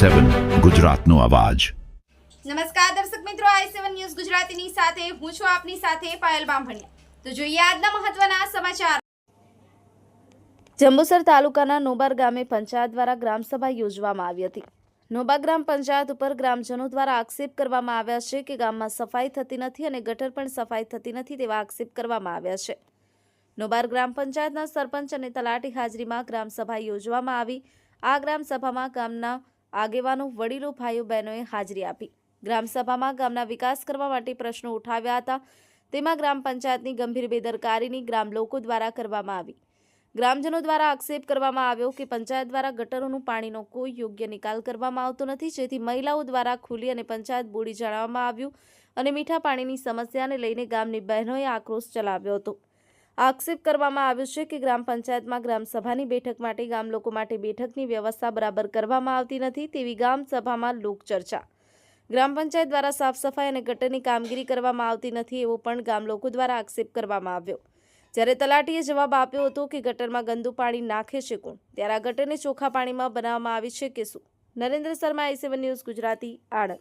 i7 ગુજરાતનો અવાજ। નમસ્કાર દર્શક મિત્રો, i7 ન્યૂઝ ગુજરાતીની સાથે હું છું આપની સાથે પાયલ બામભણિયા। તો જોઈએ આજના મહત્વના સમાચાર। જંબુસર તાલુકાના નોબાર ગામે પંચાયત દ્વારા ગ્રામસભા યોજવામાં આવી હતી। નોબા ગ્રામ પંચાયત ઉપર ગ્રામજનો દ્વારા આક્ષેપ કરવામાં આવ્યા છે કે ગામમાં સફાઈ થતી નથી અને ગટર પણ સફાઈ થતી નથી તેવા આક્ષેપ કરવામાં આવ્યા છે। નોબાર ગ્રામ પંચાયતના સરપંચ અને તલાટી હાજરીમાં ગ્રામસભા યોજવામાં આવી। આ ગ્રામસભામાં ગામના આગેવાનો, વડીલો, ભાઈઓ બહેનોએ હાજરી આપી। ગ્રામસભામાં ગામના વિકાસ કરવા માટે પ્રશ્નો ઉઠાવ્યા હતા। તેમાં ગ્રામ પંચાયતની ગંભીર બેદરકારીની ગ્રામ લોકો દ્વારા કરવામાં આવી। ગ્રામજનો દ્વારા આક્ષેપ કરવામાં આવ્યો કે પંચાયત દ્વારા ગટરોનું પાણીનો કોઈ યોગ્ય નિકાલ કરવામાં આવતો નથી, જેથી મહિલાઓ દ્વારા ખુલ્લી અને પંચાયત બોડી જણાવવામાં આવ્યું અને મીઠા પાણીની સમસ્યાને લઈને ગામની બહેનોએ આક્રોશ ચલાવ્યો હતો। આક્ષેપ કરવામાં આવ્યો છે કે ગ્રામ પંચાયતમાં ગ્રામસભાની બેઠક માટે ગામ લોકો માટે બેઠકની વ્યવસ્થા બરાબર કરવામાં આવતી નથી તેવી ગામ સભામાં લોકચર્ચા। ગ્રામ પંચાયત દ્વારા સાફ સફાઈ અને ગટરની કામગીરી કરવામાં આવતી નથી એવો પણ ગામ લોકો દ્વારા આક્ષેપ કરવામાં આવ્યો। જ્યારે તલાટીએ જવાબ આપ્યો હતો કે ગટરમાં ગંદુ પાણી નાખે છે કોણ, ત્યારે આ ગટરને ચોખ્ખા પાણીમાં બનાવવામાં આવી છે કે શું? Narendra Sharma, i7 news Gujarati, Anand.